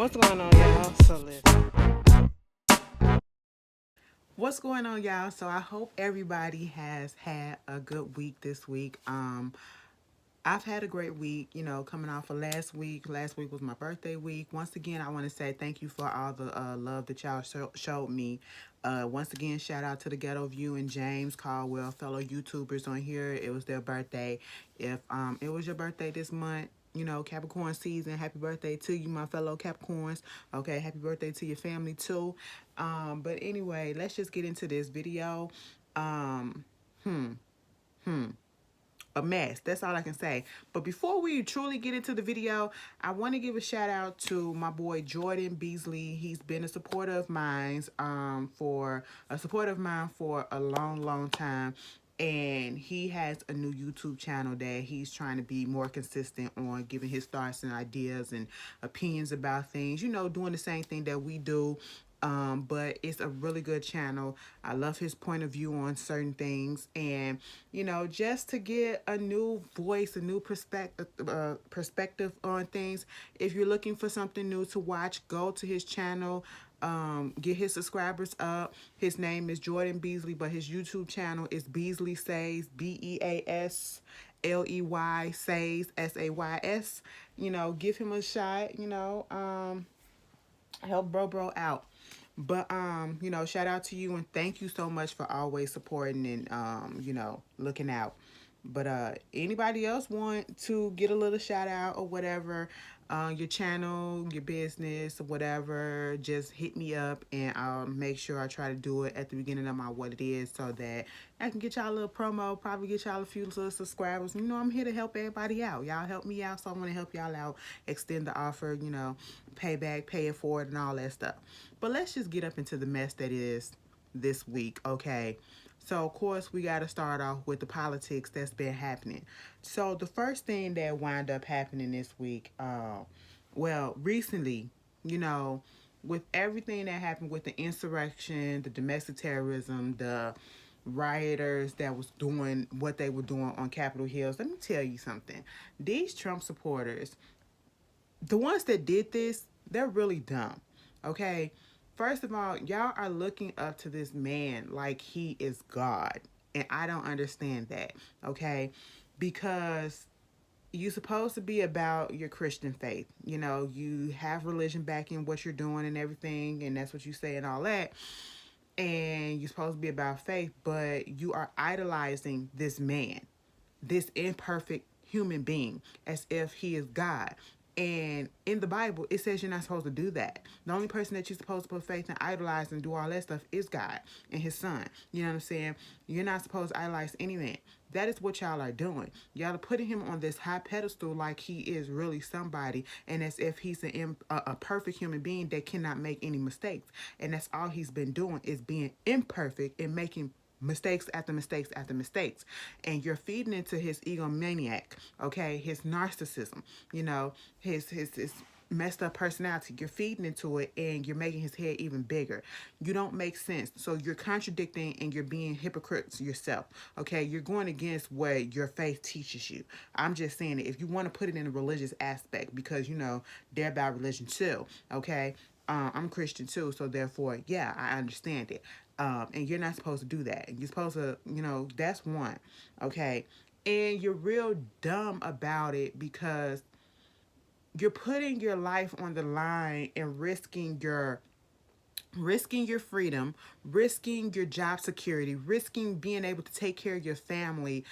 What's going on, y'all? What's going on, y'all? So I hope everybody has had a good week this week. I've had a great week, coming off of last week. Last week was my birthday week. Once again, I want to say thank you for all the love that y'all showed me. Once again, shout out to the Ghetto View and James Caldwell, fellow YouTubers on here. It was their birthday. If it was your birthday this month, Capricorn season, happy birthday to you, my fellow Capricorns. Okay, happy birthday to your family too. But anyway, let's just get into this video. Um, hmm, hmm a mess. That's all I can say. But before we truly get into the video, I want to give a shout out to my boy Jordan Beasley. He's been a supporter of mine for a long, long time. And he has a new YouTube channel that he's trying to be more consistent on, giving his thoughts and ideas and opinions about things, doing the same thing that we do. But it's a really good channel. I love his point of view on certain things, and just to get a new voice, a new perspective on things. If you're looking for something new to watch, go to his channel. Get his subscribers up. His name is Jordan Beasley, but his YouTube channel is Beasley Says, BeasleySays, Says. Give him a shot. Help bro out. But shout out to you and thank you so much for always supporting and looking out. But anybody else want to get a little shout out or whatever, your channel, your business, or whatever, just hit me up and I'll make sure I try to do it at the beginning of my what it is so that I can get y'all a little promo, probably get y'all a few little subscribers. I'm here to help everybody out. Y'all help me out, so I want to help y'all out, extend the offer, pay back, pay it forward and all that stuff. But let's just get up into the mess that is this week, okay? So, of course, we got to start off with the politics that's been happening. So, the first thing that wound up happening this week, recently, with everything that happened with the insurrection, the domestic terrorism, the rioters that was doing what they were doing on Capitol Hills, let me tell you something. These Trump supporters, the ones that did this, they're really dumb, okay? First of all, y'all are looking up to this man like he is God. And I don't understand that, okay? Because you're supposed to be about your Christian faith. You have religion backing what you're doing and everything, and that's what you say and all that. And you're supposed to be about faith, but you are idolizing this man, this imperfect human being, as if he is God. And in the Bible, it says you're not supposed to do that. The only person that you're supposed to put faith and idolize and do all that stuff is God and his son. You know what I'm saying? You're not supposed to idolize any man. That is what y'all are doing. Y'all are putting him on this high pedestal like he is really somebody, and as if he's a perfect human being that cannot make any mistakes. And that's all he's been doing, is being imperfect and making mistakes after mistakes after mistakes. And you're feeding into his egomaniac, okay, his narcissism, his messed up personality. You're feeding into it and you're making his head even bigger. You don't make sense. So you're contradicting and you're being hypocrites yourself. Okay, you're going against what your faith teaches you. I'm just saying it. If you want to put it in a religious aspect, because they're about religion too. Okay, I'm Christian too, so therefore, yeah, I understand it. And you're not supposed to do that. You're supposed to, that's one, okay? And you're real dumb about it because you're putting your life on the line and risking your freedom, risking your job security, risking being able to take care of your family,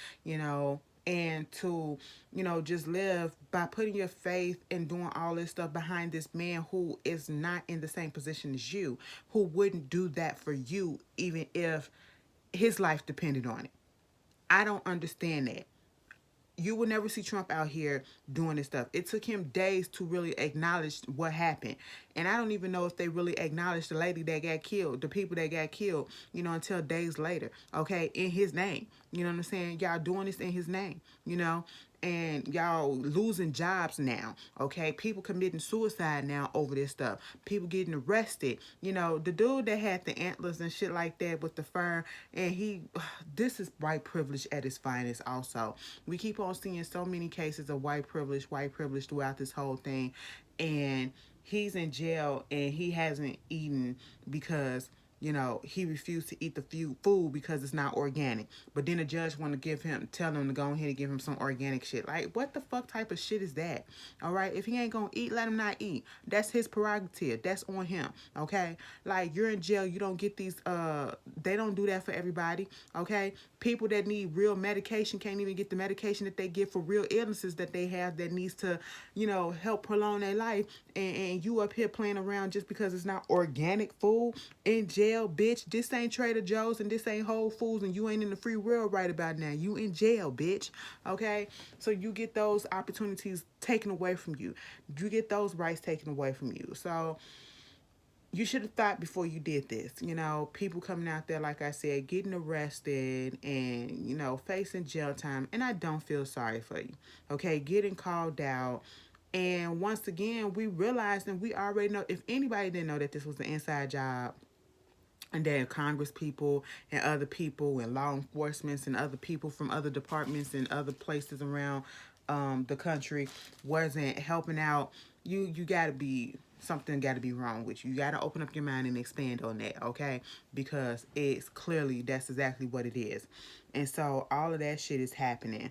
and to, just live by putting your faith and doing all this stuff behind this man who is not in the same position as you, who wouldn't do that for you even if his life depended on it. I don't understand that. You will never see Trump out here doing this stuff. It took him days to really acknowledge what happened. And I don't even know if they really acknowledged the lady that got killed, the people that got killed, until days later, okay, in his name. You know what I'm saying? Y'all doing this in his name, and y'all losing jobs now, okay? People committing suicide now over this stuff. People getting arrested. The dude that had the antlers and shit like that with the fur, and this is white privilege at its finest also. We keep on seeing so many cases of white privilege throughout this whole thing, and he's in jail and he hasn't eaten because he refused to eat the food because it's not organic. But then the judge want to tell him to go ahead and give him some organic shit. Like, what the fuck type of shit is that? All right, if he ain't gonna eat, let him not eat. That's his prerogative. That's on him. Okay, like, you're in jail, you don't get these. They don't do that for everybody. Okay, people that need real medication can't even get the medication that they get for real illnesses that they have that needs to, help prolong their life. And you up here playing around just because it's not organic food in jail, bitch. This ain't Trader Joe's and this ain't Whole Foods and you ain't in the free world right about now. You in jail, bitch. Okay? So you get those opportunities taken away from you. You get those rights taken away from you. So you should have thought before you did this. People coming out there, like I said, getting arrested and, facing jail time. And I don't feel sorry for you. Okay? Getting called out. And once again, we realized and we already know, if anybody didn't know that this was an inside job, and then Congress people and other people and law enforcement and other people from other departments and other places around the country wasn't helping out, you gotta be, something gotta be wrong with you. You gotta open up your mind and expand on that, okay? Because it's clearly, that's exactly what it is. And so all of that shit is happening,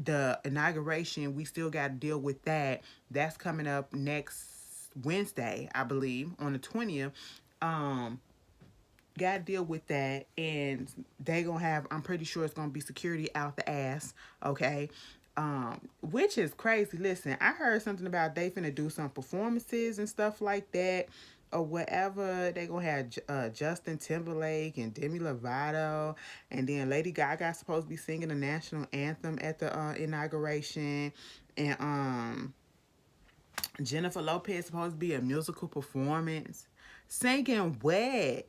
the inauguration, we still got to deal with that. That's coming up next Wednesday, I believe, on the 20th. Got to deal with that, and they gonna have, I'm pretty sure it's gonna be security out the ass, okay? Which is crazy. Listen, I heard something about they finna do some performances and stuff like that, or whatever. They gonna have Justin Timberlake and Demi Lovato, and then Lady Gaga supposed to be singing the national anthem at the inauguration, and Jennifer Lopez supposed to be a musical performance, singing what?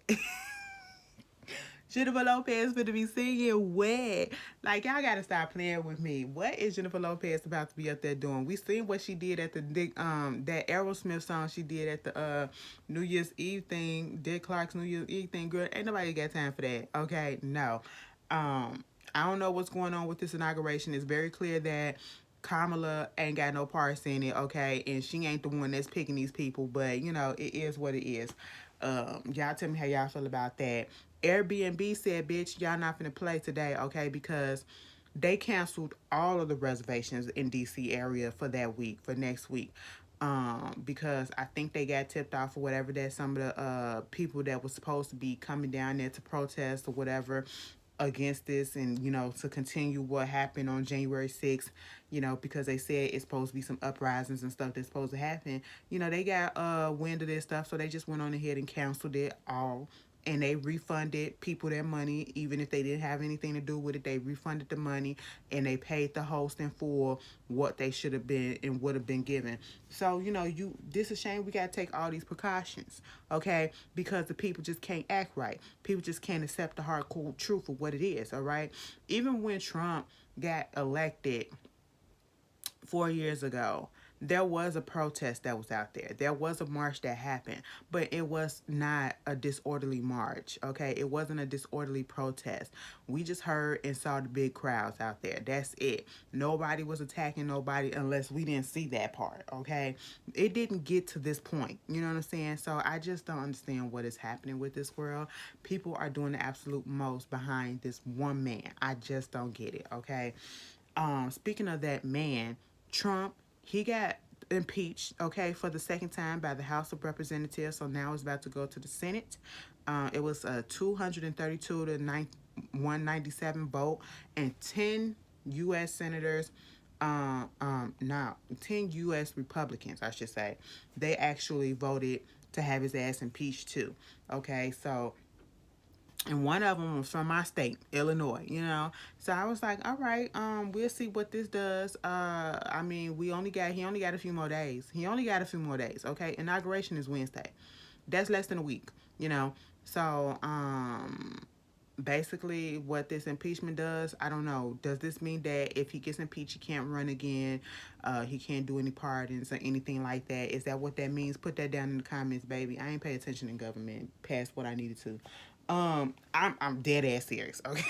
Jennifer Lopez finna be singing what? Like, y'all gotta stop playing with me. What is Jennifer Lopez about to be up there doing? We seen what she did at the that Aerosmith song she did at the New Year's Eve thing, Dick Clark's New Year's Eve thing. Girl, ain't nobody got time for that. Okay, no. I don't know what's going on with this inauguration. It's very clear that Kamala ain't got no parts in it, okay, and she ain't the one that's picking these people, but it is what it is. Y'all tell me how y'all feel about that. Airbnb said, bitch, y'all not finna play today, okay, because they canceled all of the reservations in DC area for that week, for next week. Because I think they got tipped off or whatever that some of the people that was supposed to be coming down there to protest or whatever against this, and to continue what happened on January 6th, because they said it's supposed to be some uprisings and stuff that's supposed to happen. They got wind of this stuff, so they just went on ahead and canceled it all, and they refunded people their money, even if they didn't have anything to do with it. They refunded the money, and they paid the host in full what they should have been and would have been given. So this is a shame. We got to take all these precautions, okay, because the people just can't act right. People just can't accept the hardcore truth of what it is. All right, even when Trump got elected 4 years ago, there was a protest that was out there. There was a march that happened, but it was not a disorderly march, okay? It wasn't a disorderly protest. We just heard and saw the big crowds out there. That's it. Nobody was attacking nobody unless we didn't see that part, okay? It didn't get to this point, you know what I'm saying? So I just don't understand what is happening with this world. People are doing the absolute most behind this one man. I just don't get it, okay? Speaking of that man, Trump, he got impeached, okay, for the second time by the House of Representatives. So now it's about to go to the Senate. It was a 232 to 197 vote, and 10 U.S. senators, 10 U.S. Republicans, I should say, they actually voted to have his ass impeached too. Okay, so, and one of them was from my state, Illinois, So I was like, all right, we'll see what this does. I mean, he only got a few more days. Okay? Inauguration is Wednesday. That's less than a week, So, basically what this impeachment does, I don't know. Does this mean that if he gets impeached, he can't run again? He can't do any pardons or anything like that? Is that what that means? Put that down in the comments, baby. I ain't pay attention in government past what I needed to. I'm dead ass serious, okay?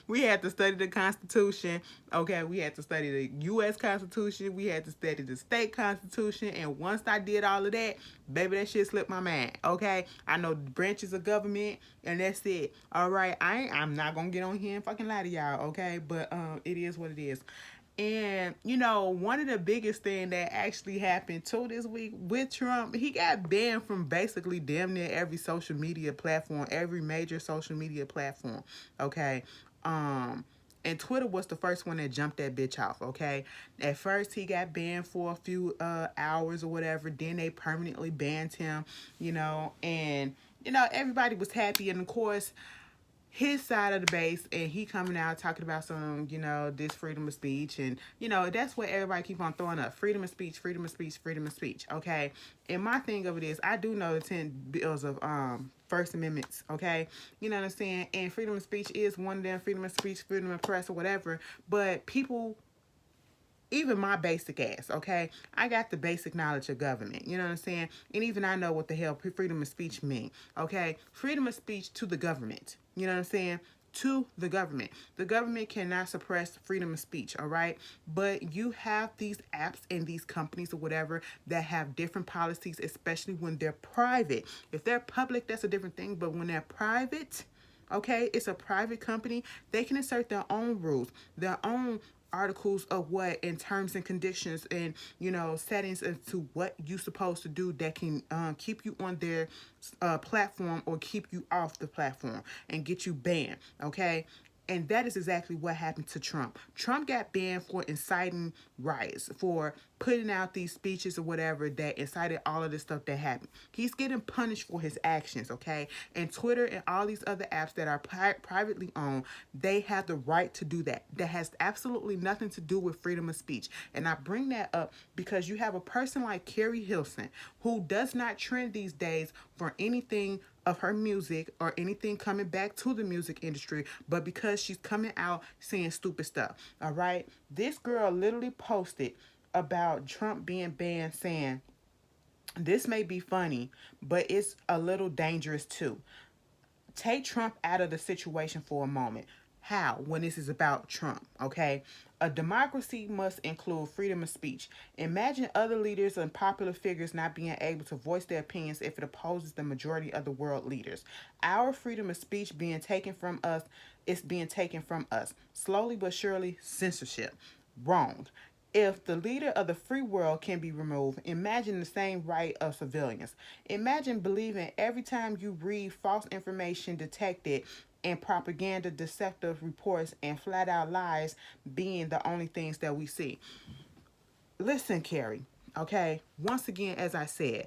We had to study the Constitution. Okay, we had to study the U.S. Constitution. We had to study the state constitution. And once I did all of that, baby, that shit slipped my mind. Okay, I know the branches of government, and that's it. All right, I'm not gonna get on here and fucking lie to y'all. Okay, but it is what it is. And you know, one of the biggest thing that actually happened too this week with Trump, he got banned from basically damn near every social media platform, every major social media platform. Okay. Um and Twitter was the first one that jumped that bitch off, okay? At first he got banned for a few hours or whatever, then they permanently banned him, you know, and you know, everybody was happy, and of course his side of the base, and he coming out talking about some, you know, this freedom of speech, and you know, that's what everybody keep on throwing up: freedom of speech, freedom of speech, freedom of speech. Okay, and my thing of it is, I do know the 10 bills of First Amendments. Okay, you know what I'm saying, and freedom of speech is one of them. Freedom of speech, freedom of press, or whatever. But people, even my basic ass, okay? I got the basic knowledge of government, you know what I'm saying? And even I know what the hell freedom of speech mean, okay? Freedom of speech to the government, you know what I'm saying? To the government. The government cannot suppress freedom of speech, all right? But you have these apps and these companies or whatever that have different policies, especially when they're private. If they're public, that's a different thing, but when they're private, okay, it's a private company, they can insert their own rules, their own articles of what in terms and conditions, and you know, settings as to what you supposed to do that can keep you on their platform or keep you off the platform and get you banned, okay? And that is exactly what happened to Trump. Trump got banned for inciting riots, for putting out these speeches or whatever that incited all of this stuff that happened. He's getting punished for his actions, okay? And Twitter and all these other apps that are privately owned, they have the right to do that. That has absolutely nothing to do with freedom of speech. And I bring that up because you have a person like Keri Hilson, who does not trend these days for anything of her music or anything coming back to the music industry, but because she's coming out saying stupid stuff. All right, this girl literally posted about Trump being banned, saying this may be funny, but it's a little dangerous too. Take Trump out of the situation for a moment. How? When this is about Trump, okay? A democracy must include freedom of speech. Imagine other leaders and popular figures not being able to voice their opinions if it opposes the majority of the world leaders. Our freedom of speech being taken from us, it's being taken from us. Slowly but surely, censorship. Wrong. If the leader of the free world can be removed, imagine the same right of civilians. Imagine believing every time you read false information detected and propaganda, deceptive reports, and flat out lies being the only things that we see. Listen, Keri, okay? Once again, as I said,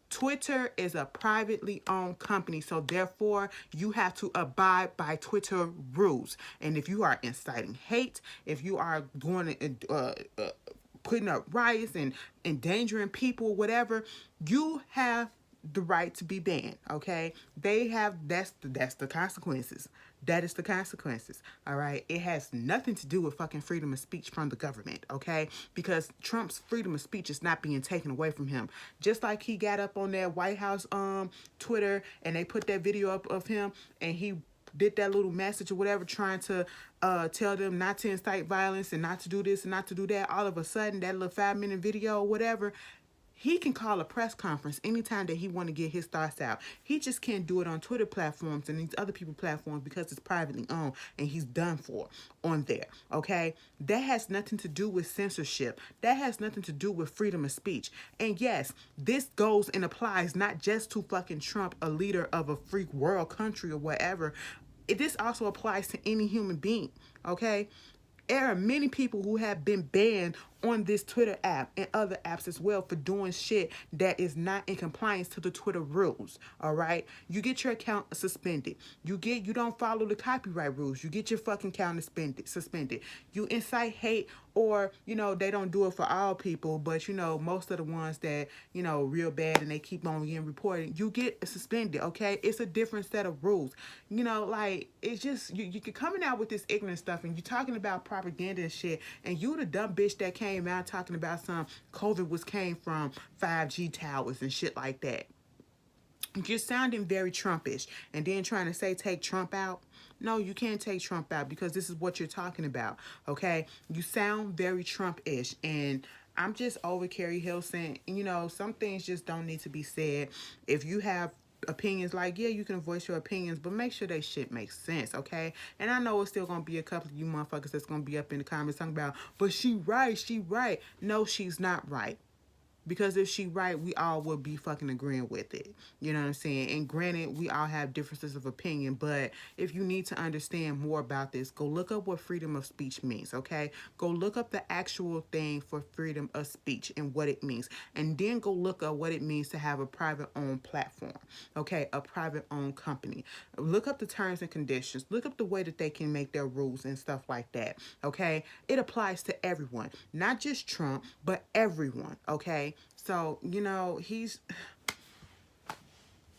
Twitter is a privately owned company, so therefore you have to abide by Twitter rules. And if you are inciting hate, if you are going to putting up riots and endangering people, whatever, you have the right to be banned. Okay, they have that's the consequences. That is the consequences. All right, it has nothing to do with fucking freedom of speech from the government. Okay, because Trump's freedom of speech is not being taken away from him. Just like he got up on that White House Twitter and they put that video up of him and he did that little message or whatever, trying to tell them not to incite violence and not to do this and not to do that. All of a sudden, that little 5-minute video or whatever, he can call a press conference anytime that he want to get his thoughts out. He just can't do it on Twitter platforms and these other people platforms because it's privately owned and he's done for on there, okay? That has nothing to do with censorship. That has nothing to do with freedom of speech. And yes, this goes and applies not just to fucking Trump, a leader of a free world country or whatever. This also applies to any human being, okay? There are many people who have been banned on this Twitter app and other apps as well for doing shit that is not in compliance to the Twitter rules. All right, you get your account suspended. You don't follow the copyright rules. You get your fucking account suspended. You incite hate, or you know, they don't do it for all people, but you know, most of the ones that, you know, real bad and they keep on getting reported, you get suspended. Okay, it's a different set of rules. You know, like, it's just you're coming out with this ignorant stuff and you're talking about propaganda and shit, and you the dumb bitch that came out talking about some COVID came from 5G towers and shit like that. You're sounding very Trumpish, and then trying to say take Trump out. No, you can't take Trump out because this is what you're talking about. Okay, you sound very Trump-ish, and I'm just over Keri Hilson. You know, some things just don't need to be said. If you have opinions, like, yeah, you can voice your opinions, but make sure that shit makes sense, okay? And I know it's still gonna be a couple of you motherfuckers that's gonna be up in the comments talking about, but she right, she right. No, she's not right. Because if she right, we all would be fucking agreeing with it. You know what I'm saying? And granted, we all have differences of opinion, but if you need to understand more about this, go look up what freedom of speech means, okay? Go look up the actual thing for freedom of speech and what it means. And then go look up what it means to have a private owned platform, okay? A private owned company. Look up the terms and conditions. Look up the way that they can make their rules and stuff like that, okay? It applies to everyone, not just Trump, but everyone, okay? So, you know,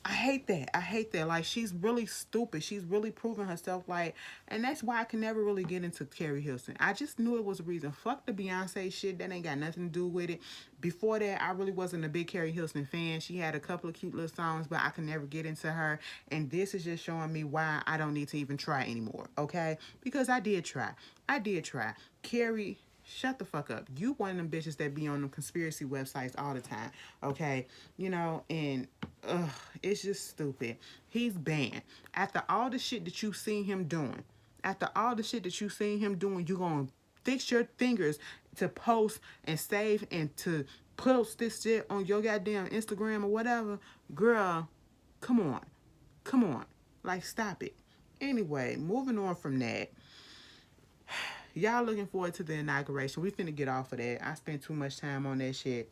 I hate that. I hate that. Like, she's really stupid. She's really proving herself, like, and that's why I can never really get into Keri Hilson. I just knew it was a reason. Fuck the Beyonce shit. That ain't got nothing to do with it. Before that, I really wasn't a big Keri Hilson fan. She had a couple of cute little songs, but I could never get into her. And this is just showing me why I don't need to even try anymore, okay? Because I did try. I did try. Keri, shut the fuck up. You one of them bitches that be on them conspiracy websites all the time, okay? You know, and it's just stupid. He's banned. After all the shit that you seen him doing, you gonna fix your fingers to post and save and to post this shit on your goddamn Instagram or whatever. Girl, come on. Come on. Like, stop it. Anyway, moving on from that. Y'all looking forward to the inauguration. We finna get off of that. I spent too much time on that shit.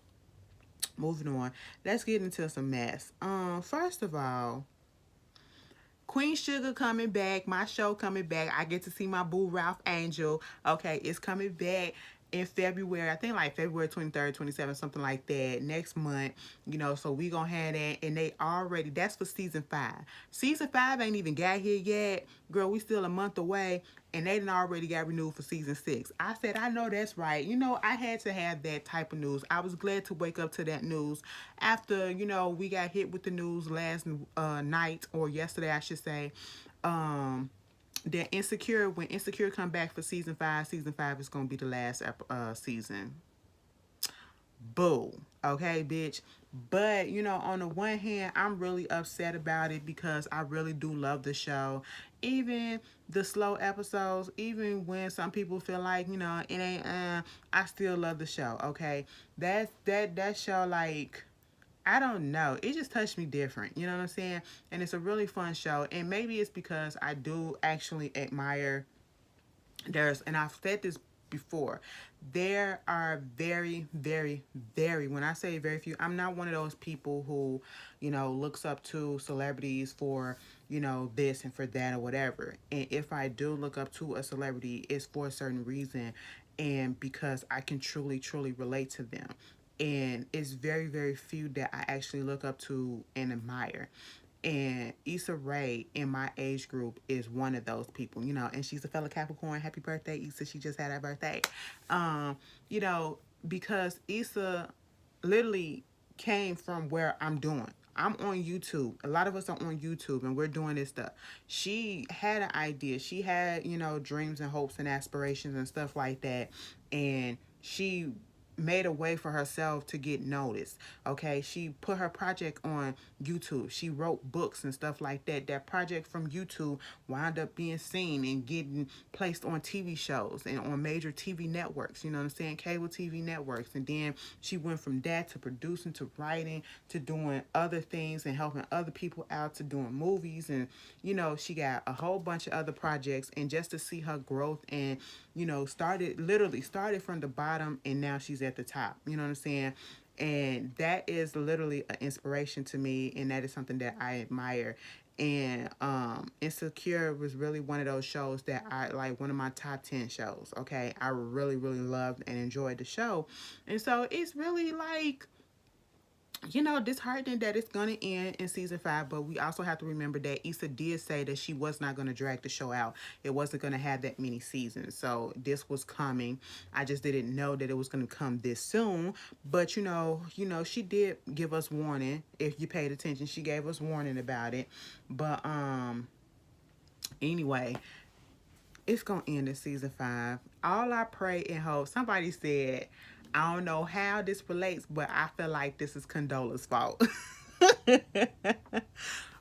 Moving on. Let's get into some mess. First of all, Queen Sugar coming back. My show coming back. I get to see my boo Ralph Angel. Okay, it's coming back in February. I think like February 23rd, 27th, something like that. Next month. You know, so we gonna have that. And they already, that's for season 5. Season 5 ain't even got here yet. Girl, we still a month away. And they done already got renewed for season 6. I said, I know that's right. You know, I had to have that type of news. I was glad to wake up to that news after, you know, we got hit with the news last night, or yesterday, I should say. That Insecure, when Insecure come back for season 5 is going to be the last season. Boo. Okay, bitch. But, you know, on the one hand, I'm really upset about it because I really do love the show. Even the slow episodes, even when some people feel like, you know, it ain't, I still love the show, okay? That show, like, I don't know. It just touched me different, you know what I'm saying? And it's a really fun show. And maybe it's because I do actually admire, and I've said this before, there are very, very, very, when I say very few, I'm not one of those people who, you know, looks up to celebrities for, you know, this and for that or whatever. And if I do look up to a celebrity, it's for a certain reason and because I can truly, truly relate to them. And it's very, very few that I actually look up to and admire. And Issa Rae in my age group is one of those people, you know, and she's a fellow Capricorn. Happy birthday, Issa. She just had her birthday. You know, because Issa literally came from where I'm doing. I'm on YouTube. A lot of us are on YouTube and we're doing this stuff. She had an idea. She had, you know, dreams and hopes and aspirations and stuff like that. And she made a way for herself to get noticed. Okay, she put her project on YouTube. She wrote books and stuff like that. That project from YouTube wound up being seen and getting placed on TV shows and on major TV networks, you know what I'm saying, cable TV networks. And then she went from that to producing, to writing, to doing other things and helping other people out, to doing movies. And, you know, she got a whole bunch of other projects. And just to see her growth and, you know, literally started from the bottom and now she's at the top, you know what I'm saying? And that is literally an inspiration to me, and that is something that I admire. And Insecure was really one of those shows that I like, one of my top 10 shows. Okay, I really, really loved and enjoyed the show. And so it's really like, you know, disheartening that it's going to end in season 5, but we also have to remember that Issa did say that she was not going to drag the show out. It wasn't going to have that many seasons. So this was coming. I just didn't know that it was going to come this soon. But, you know, she did give us warning. If you paid attention, she gave us warning about it. But, Anyway, it's gonna end in season 5. All I pray and hope. Somebody said, I don't know how this relates, but I feel like this is Condola's fault.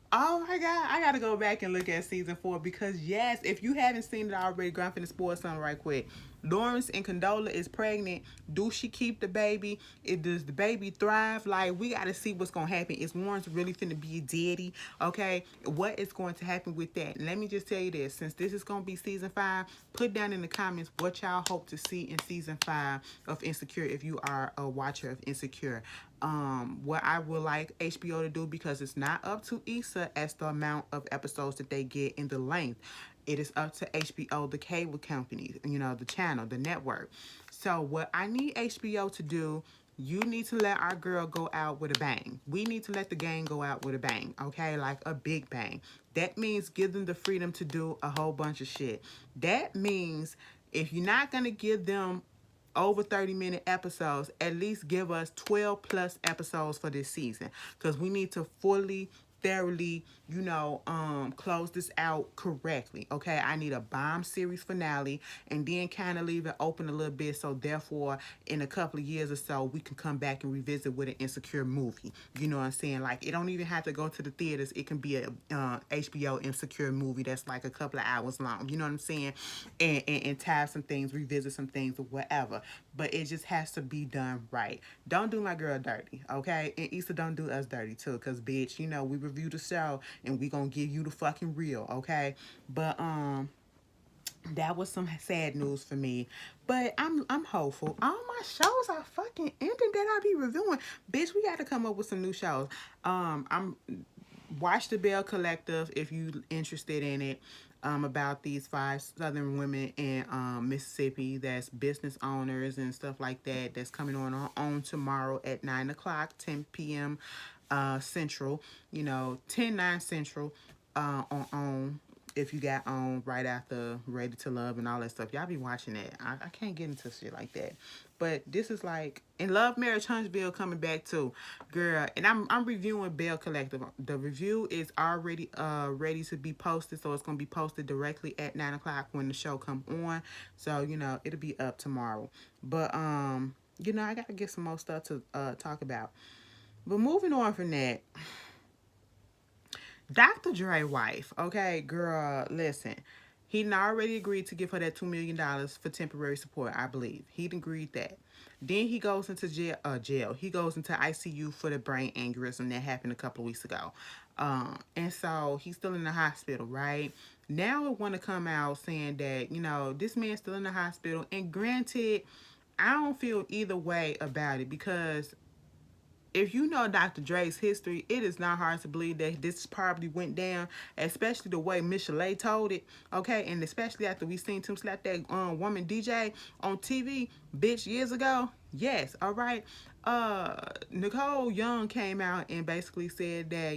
Oh my God, I gotta go back and look at season 4, because yes, if you haven't seen it already, girl, I'm finna spoil something right quick. Lawrence and Condola is pregnant. Do she keep the baby? Does the baby thrive? Like, we gotta see what's gonna happen. Is Lawrence really finna be a daddy? Okay, what is going to happen with that? Let me just tell you this: since this is gonna be season 5, put down in the comments what y'all hope to see in season 5 of Insecure. If you are a watcher of Insecure, what I would like HBO to do, because it's not up to Issa as the amount of episodes that they get in the length. It is up to HBO, the cable company, the channel, the network. So what I need HBO to do, you need to let our girl go out with a bang. We need to let the gang go out with a bang, okay? Like a big bang. That means give them the freedom to do a whole bunch of shit. That means if you're not going to give them over 30-minute episodes, at least give us 12 plus episodes for this season, because we need to fully, thoroughly, close this out correctly. Okay, I need a bomb series finale, and then kind of leave it open a little bit, so therefore in a couple of years or so we can come back and revisit with an Insecure movie. You know what I'm saying? Like, it don't even have to go to the theaters. It can be a HBO Insecure movie that's like a couple of hours long. You know what I'm saying? And tie some things, revisit some things, or whatever. But it just has to be done right. Don't do my girl dirty, okay? And Issa, don't do us dirty too, because bitch, we review the show and we gonna give you the fucking real, okay? But that was some sad news for me, but I'm hopeful. All my shows are fucking ending that I be reviewing. Bitch, we got to come up with some new shows. I'm watch the Bell Collective if you interested in it. About these 5 Southern women in Mississippi that's business owners and stuff like that. That's coming on tomorrow at 9 o'clock, 10 p.m. Central. 10/9 Central on if you got on right after Ready to Love and all that stuff. Y'all be watching that. I can't get into shit like that. But this is like, and Love, Marriage, Huntsville coming back too, girl. And I'm reviewing Bell Collective. The review is already ready to be posted, so it's gonna be posted directly at 9 o'clock when the show come on. So it'll be up tomorrow. But I gotta get some more stuff to talk about. But moving on from that, Dr. Dre wife, okay, girl, listen. He done already agreed to give her that $2 million for temporary support, I believe. He'd agreed that. Then he goes into jail. He goes into ICU for the brain aneurysm that happened a couple of weeks ago. And so he's still in the hospital, right? Now it want to come out saying that, this man's still in the hospital. And granted, I don't feel either way about it, because if you know Dr. Dre's history, it is not hard to believe that this probably went down, especially the way Michelle told it, okay? And especially after we seen him slap that woman DJ on TV, bitch, years ago. Yes, all right. Nicole Young came out and basically said that,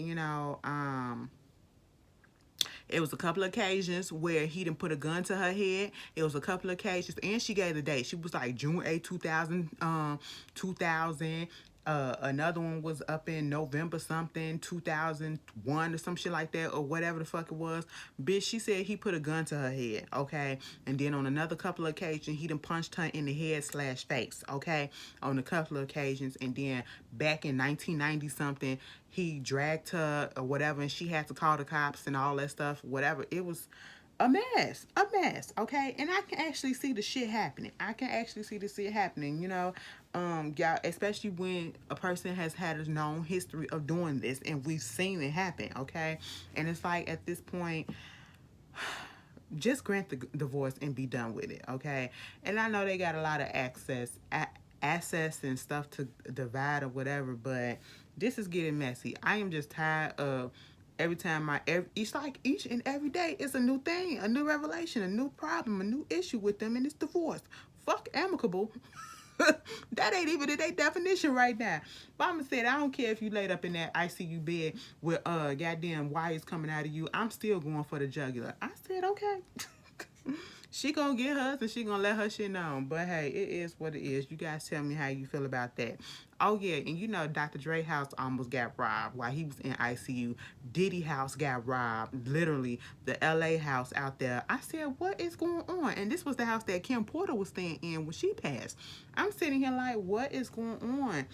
it was a couple of occasions where he didn't put a gun to her head. It was a couple of occasions, and she gave the date. She was like June 8, 2000. Another one was up in November something, 2001 or some shit like that, or whatever the fuck it was. Bitch, she said he put a gun to her head, okay? And then on another couple of occasions, he done punched her in the head/face, okay? On a couple of occasions. And then back in 1990 something, he dragged her or whatever, and she had to call the cops and all that stuff, whatever. It was a mess, okay? And I can actually see the shit happening. Y'all, especially when a person has had a known history of doing this, and we've seen it happen, okay? And it's like, at this point, just grant the divorce and be done with it, okay? And I know they got a lot of assets and stuff to divide or whatever, but this is getting messy. I am just tired of every time each and every day is a new thing, a new revelation, a new problem, a new issue with them, and it's divorce. Fuck amicable. That ain't even in their definition right now. Mama said, I don't care if you laid up in that ICU bed with goddamn wires coming out of you. I'm still going for the jugular. I said, okay. She gonna get hers and she gonna let her shit know. But hey, it is what it is. You guys tell me how you feel about that. Oh yeah, and you know Dr. Dre house almost got robbed while he was in ICU. Diddy house got robbed. Literally, the LA house out there. I said, what is going on? And this was the house that Kim Porter was staying in when she passed. I'm sitting here like, what is going on?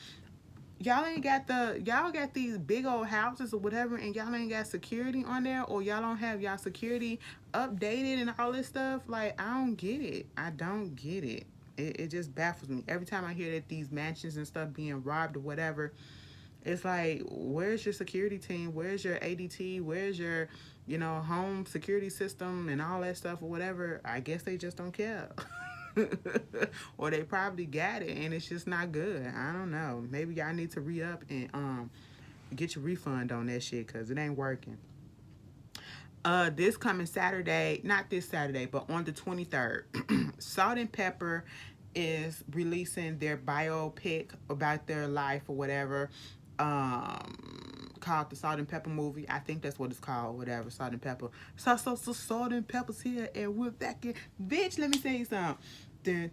Y'all got these big old houses or whatever, and y'all ain't got security on there, or y'all don't have y'all security updated and all this stuff. Like, I don't get it. I don't get it. It just baffles me every time I hear that these mansions and stuff being robbed or whatever. It's like, where's your security team? Where's your ADT? Where's your, home security system and all that stuff or whatever? I guess they just don't care. Or they probably got it and it's just not good. I don't know. Maybe y'all need to re-up and get your refund on that shit, because it ain't working. This coming Saturday, not this Saturday, but on the 23rd, Salt and Pepper is releasing their biopic about their life or whatever, called the Salt and Pepper movie. I think that's what it's called, whatever. Salt and Pepper. So Salt and Pepper's here and we're back in. Bitch, let me tell you something. Let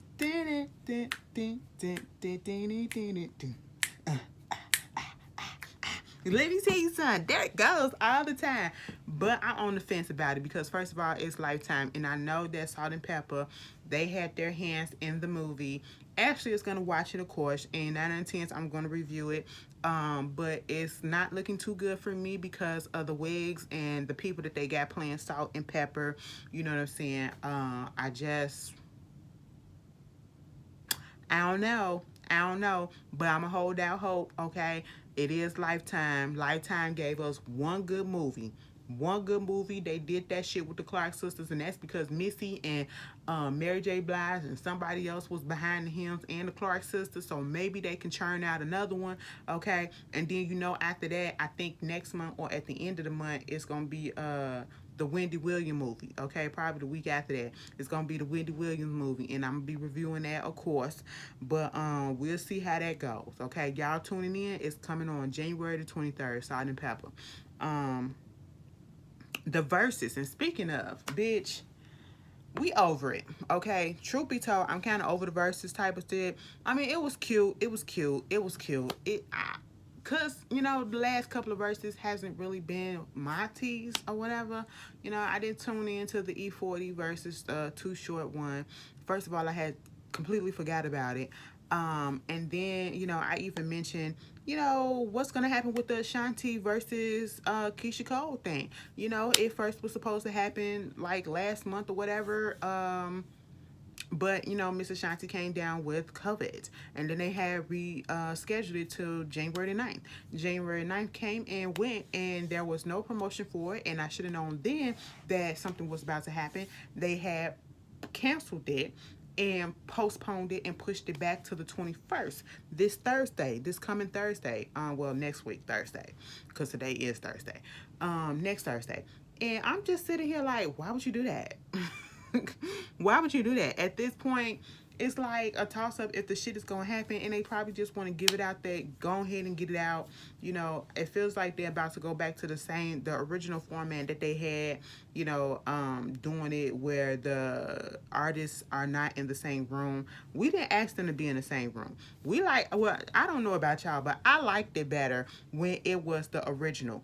me tell you something. There it goes all the time. But I'm on the fence about it because, first of all, it's Lifetime. And I know that Salt and Pepper, they had their hands in the movie. Ashley is going to watch it, of course. And 9 out of 10, I'm going to review it. But it's not looking too good for me because of the wigs and the people that they got playing Salt and Pepper. You know what I'm saying? I don't know, but I'm going to hold out hope, okay? It is Lifetime. Lifetime gave us one good movie. They did that shit with the Clark sisters, and that's because Missy and Mary J. Blige and somebody else was behind the hymns and the Clark sisters, so maybe they can churn out another one, okay? And then, after that, I think next month or at the end of the month, it's going to be the Wendy Williams movie, okay? Probably the week after that. It's going to be the Wendy Williams movie, and I'm going to be reviewing that, of course. But we'll see how that goes, okay? Y'all tuning in. It's coming on January the 23rd, Salt and Pepper. The Versuz, and speaking of, bitch, we over it, okay? Truth be told, I'm kind of over the Versuz type of shit. I mean, it was cute. Cause the last couple of Versuz hasn't really been my tease or whatever. I didn't tune into the E40 versus Too Short one. First of all, I had completely forgot about it. And then I even mentioned what's gonna happen with the Ashanti versus Keisha Cole thing. It first was supposed to happen like last month or whatever. But, Miss Ashanti came down with COVID. And then they had rescheduled it to January 9th. January 9th came and went, and there was no promotion for it. And I should have known then that something was about to happen. They had canceled it and postponed it and pushed it back to the 21st. This coming Thursday. Next week, Thursday. Because today is Thursday. Next Thursday. And I'm just sitting here like, why would you do that? Why would you do that? At this point, it's like a toss-up if the shit is going to happen, and they probably just want to give it out there. Go ahead and get it out. It feels like they're about to go back to the original format that they had, doing it where the artists are not in the same room. We didn't ask them to be in the same room. I don't know about y'all, but I liked it better when it was the original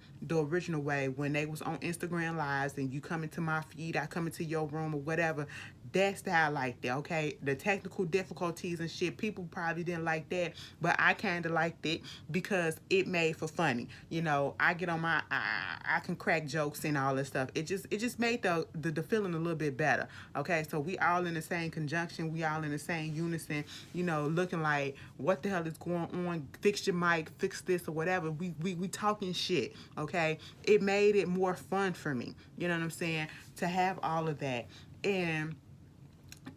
way, when they was on Instagram Lives and you come into my feed, I come into your room or whatever. That's how I liked it, okay? The technical difficulties and shit, people probably didn't like that, but I kind of liked it because it made for funny. I get on I can crack jokes and all this stuff. It just made the feeling a little bit better, okay? So we all in the same conjunction, we all in the same unison, looking like, what the hell is going on? Fix your mic, fix this or whatever. We talking shit, okay? It made it more fun for me, you know what I'm saying? To have all of that. And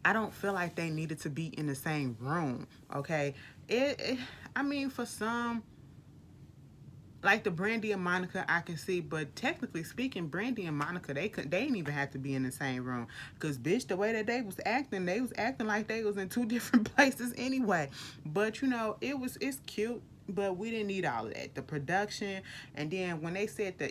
I don't feel like they needed to be in the same room, okay? I mean, for some, like the Brandy and Monica, I can see, but technically speaking, Brandy and Monica, they didn't even have to be in the same room. Because, bitch, the way that they was acting like they was in two different places anyway. But, it's cute. But we didn't need all of that. The production, and then when they said the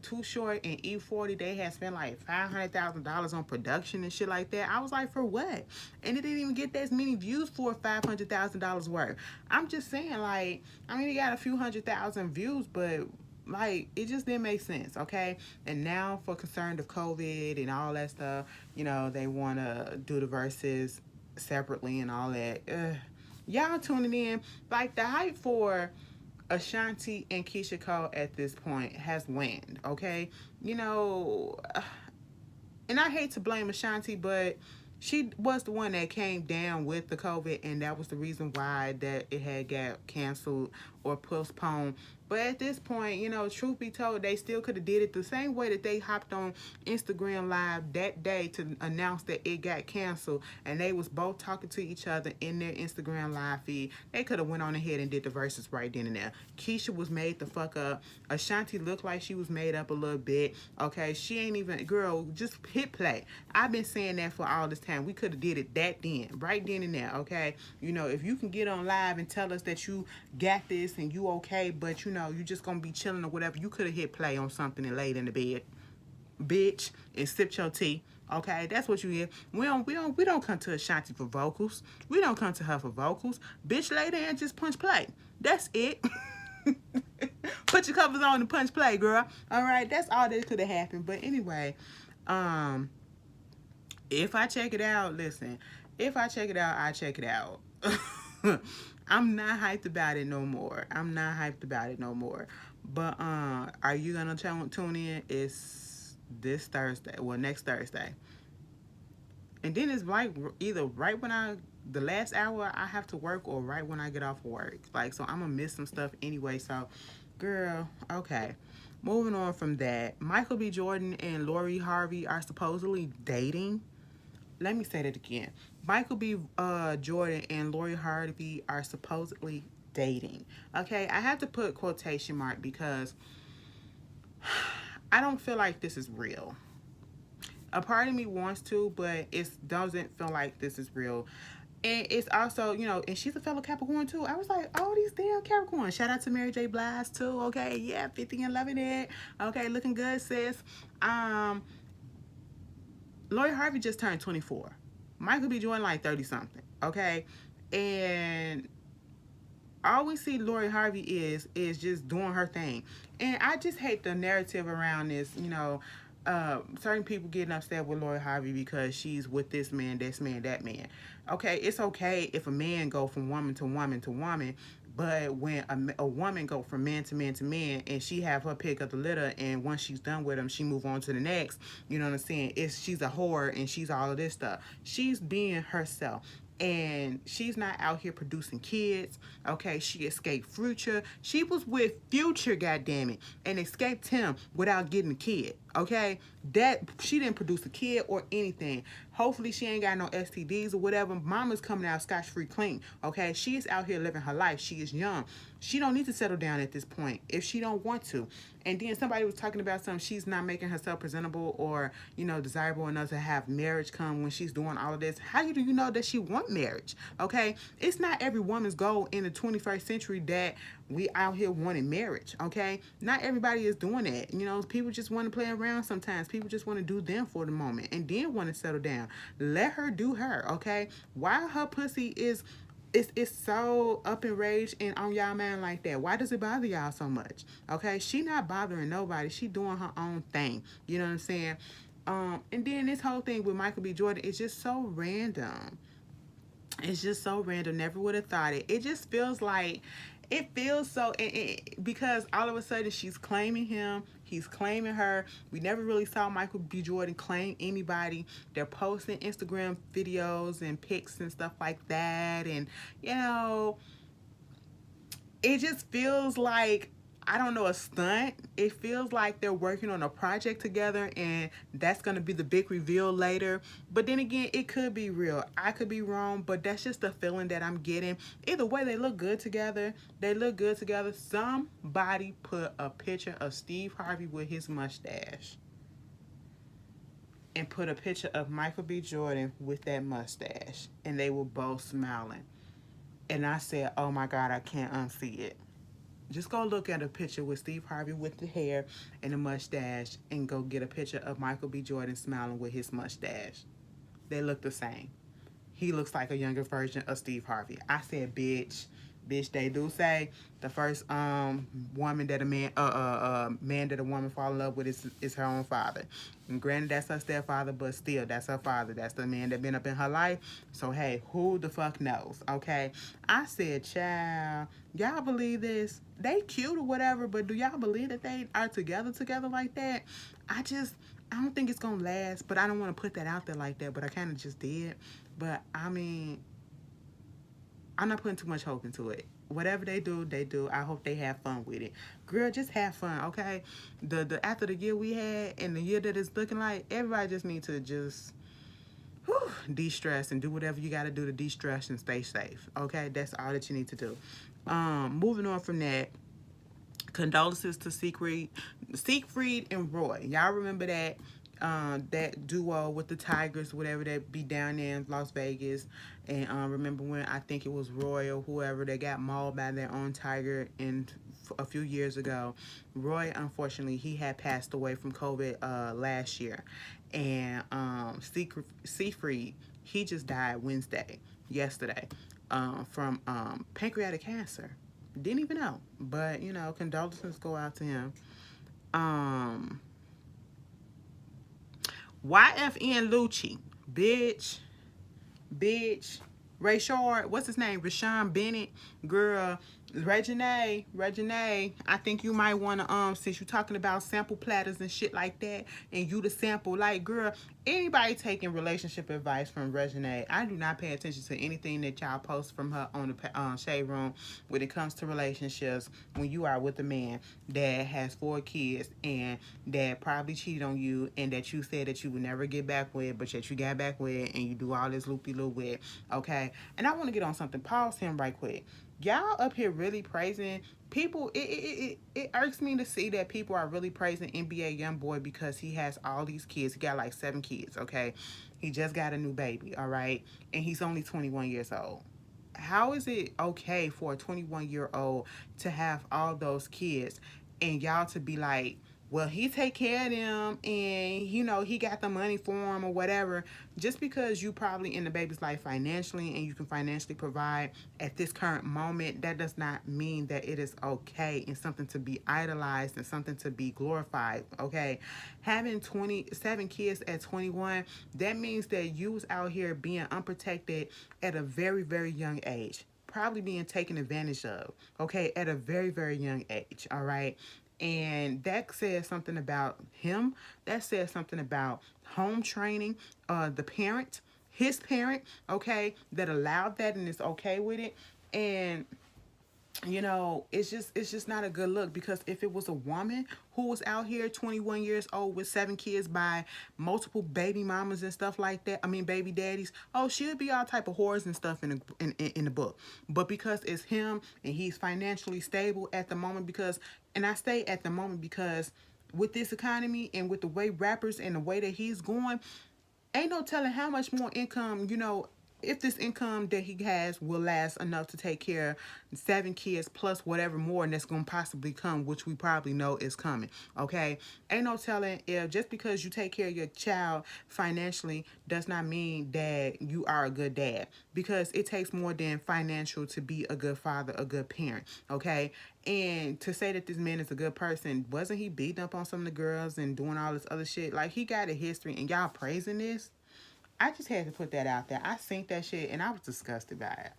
Too Short and E40, they had spent like $500,000 on production and shit like that. I was like, for what? And it didn't even get that many views for $500,000 worth. I'm just saying, like, I mean, it got a few 100,000 views, but like, it just didn't make sense, okay? And now, for concern of COVID and all that stuff, you know, they want to do the verses separately and all that. Y'all tuning in, like, the hype for Ashanti and Keisha Cole at this point has waned, okay? You know, and I hate to blame Ashanti, but she was the one that came down with the COVID, and that was the reason why that it had got canceled or postponed. But at this point, you know, truth be told, they still could have did it the same way that they hopped on Instagram Live that day to announce that it got canceled, and they was both talking to each other in their Instagram Live feed. They could have went on ahead and did the verses right then and there. Keisha was made the fuck up. Ashanti looked like she was made up a little bit. Okay, she ain't even, girl, just hit play. I've been saying that for all this time. We could have did it that then, right then and there, okay? You know, if you can get on live and tell us that you got this and you okay, but you know, you just gonna be chilling or whatever, you could have hit play on something and laid in the bed, bitch, and sipped your tea. Okay, that's what you get. We don't come to Ashanti for vocals. We don't come to her for vocals. Bitch, lay there and just punch play. That's it. Put your covers on and punch play, girl. All right, that's all that could have happened. But anyway, if I check it out, listen. If I check it out, I check it out. I'm not hyped about it no more. I'm not hyped about it no more. But are you gonna tune in? It's this Thursday. Well, next Thursday. And then it's like either right when the last hour I have to work, or right when I get off of work. Like, so I'm gonna miss some stuff anyway. So, girl, okay. Moving on from that, Michael B. Jordan and Lori Harvey are supposedly dating. Let me say that again. Michael B. Jordan and Lori Harvey are supposedly dating. Okay, I have to put quotation mark because I don't feel like this is real. A part of me wants to, but it doesn't feel like this is real. And it's also, you know, and she's a fellow Capricorn too. I was like, oh, these damn Capricorn. Shout out to Mary J. Blige too. Okay, yeah, 50 and loving it. Okay, looking good, sis. Lori Harvey just turned 24. Michael B. Jordan like 30 something. Okay, and all we see Lori Harvey is just doing her thing. And I just hate the narrative around this, you know, certain people getting upset with Lori Harvey because she's with this man, this man, that man. Okay, it's okay if a man go from woman to woman to woman, but when a woman go from man to man to man, and she have her pick of the litter, and once she's done with him, she move on to the next, you know what I'm saying? She's a whore and she's all of this stuff. She's being herself. And she's not out here producing kids. Okay, she escaped Future. She was with Future, goddammit, and escaped him without getting a kid. Okay, that she didn't produce a kid or anything. Hopefully she ain't got no STDs or whatever. Mama's coming out scotch-free clean. Okay, she is out here living her life. She is young. She don't need to settle down at this point if she don't want to. And then somebody was talking about something, she's not making herself presentable or, you know, desirable enough to have marriage come when she's doing all of this. How do you know that she want marriage? Okay, it's not every woman's goal in the 21st century that we out here wanting marriage. Okay, not everybody is doing that. You know, people just want to play around sometimes. People just want to do them for the moment and then want to settle down. Let her do her. Okay, why her pussy is it's so up in rage and on y'all man like that? Why does it bother y'all so much? Okay, she not bothering nobody. She doing her own thing. You know what I'm saying? And then this whole thing with Michael B. Jordan is just so random. It's just so random. Never would have thought it. It just feels like, it feels so, because all of a sudden she's claiming him, he's claiming her. We never really saw Michael B. Jordan claim anybody. They're posting Instagram videos and pics and stuff like that. And, you know, it just feels like, I don't know, a stunt. It feels like they're working on a project together and that's going to be the big reveal later. But then again, it could be real. I could be wrong, but that's just the feeling that I'm getting. Either way, they look good together. They look good together. Somebody put a picture of Steve Harvey with his mustache and put a picture of Michael B. Jordan with that mustache, and they were both smiling. And I said, oh my God, I can't unsee it. Just go look at a picture with Steve Harvey with the hair and the mustache and go get a picture of Michael B. Jordan smiling with his mustache. They look the same. He looks like a younger version of Steve Harvey. I said, bitch. They do say the first woman that a man that a woman fall in love with is her own father. And granted, that's her stepfather, but still, that's her father. That's the man that been up in her life. So hey, who the fuck knows? Okay, I said, child, y'all believe this? They cute or whatever, but do y'all believe that they are together like that? I don't think it's gonna last, but I don't want to put that out there like that. But I kind of just did. But I mean, I'm not putting too much hope into it. Whatever they do, they do. I hope they have fun with it. Girl, just have fun, okay? The after the year we had and the year that it's looking like, everybody just need to just de-stress and do whatever you got to do to de-stress and stay safe. Okay, that's all that you need to do. Moving on from that, condolences to Siegfried and Roy. Y'all remember that that duo with the Tigers, whatever, that be down there in Las Vegas. And remember when I think it was Roy or whoever that got mauled by their own tiger a few years ago. Roy, unfortunately, he had passed away from COVID last year. And Siegfried, he just died yesterday, from pancreatic cancer. Didn't even know. But, condolences go out to him. YFN Lucci. Bitch. Ray Shard. What's his name? Rashawn Bennett. Girl. Reginae, I think you might want to, since you're talking about sample platters and shit like that, and you the sample, like, girl, anybody taking relationship advice from Reginae, I do not pay attention to anything that y'all post from her on the Shade Room when it comes to relationships. When you are with a man that has 4 kids and that probably cheated on you and that you said that you would never get back with, but that you got back with, and you do all this loopy-loop with, okay? And I want to get on something. Pause him right quick. Y'all up here really praising people. It irks me to see that people are really praising NBA YoungBoy because he has all these kids. He got like 7 kids, okay? He just got a new baby, all right? And he's only 21 years old. How is it okay for a 21-year-old to have all those kids and y'all to be like, well, he take care of them and, he got the money for them or whatever. Just because you probably in the baby's life financially and you can financially provide at this current moment, that does not mean that it is okay and something to be idolized and something to be glorified, okay? Having 27 kids at 21, that means that you was out here being unprotected at a very, very young age. Probably being taken advantage of, okay, at a very, very young age, all right? And that says something about him. That says something about home training, the parent, his parent, okay, that allowed that and is okay with it. And it's just not a good look, because if it was a woman who was out here 21 years old with 7 kids by multiple baby mamas and stuff like that, I mean baby daddies, oh, she'll be all type of whores and stuff in the book. But because it's him and he's financially stable at the moment, and I say at the moment because with this economy and with the way rappers and the way that he's going, ain't no telling how much more income, if this income that he has will last enough to take care of 7 kids plus whatever more and that's going to possibly come, which we probably know is coming, okay? Ain't no telling if just because you take care of your child financially does not mean that you are a good dad, because it takes more than financial to be a good father, a good parent, okay? And to say that this man is a good person, wasn't he beating up on some of the girls and doing all this other shit? Like, he got a history, and y'all praising this? I just had to put that out there. I seen that shit and I was disgusted by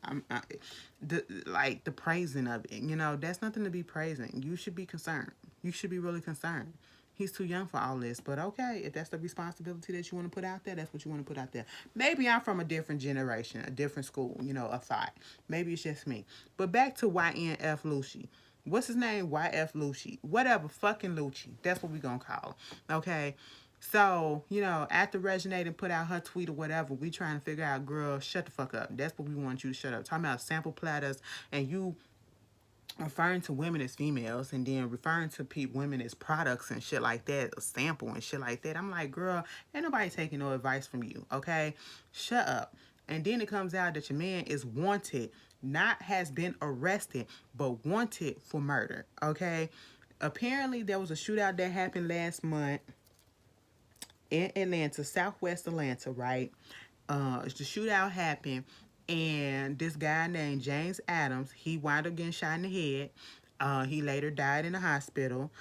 it. The praising of it, that's nothing to be praising. You should be concerned. You should be really concerned. He's too young for all this, but okay, if that's the responsibility that you want to put out there, that's what you want to put out there. Maybe I'm from a different generation, a different school, a thought. Maybe it's just me. But back to YNF Lucci. What's his name? YF Lucci. Whatever, fucking Lucci. That's what we gonna call him. Okay. So, after Reginae put out her tweet or whatever, we trying to figure out, girl, shut the fuck up. That's what we want you to shut up. Talking about sample platters and you referring to women as females and then referring to women as products and shit like that, a sample and shit like that. I'm like, girl, ain't nobody taking no advice from you, okay? Shut up. And then it comes out that your man is wanted not has been arrested, but wanted for murder. Okay. Apparently, there was a shootout that happened last month in Atlanta, Southwest Atlanta, right? The shootout happened, and this guy named James Adams, he wound up getting shot in the head. He later died in the hospital.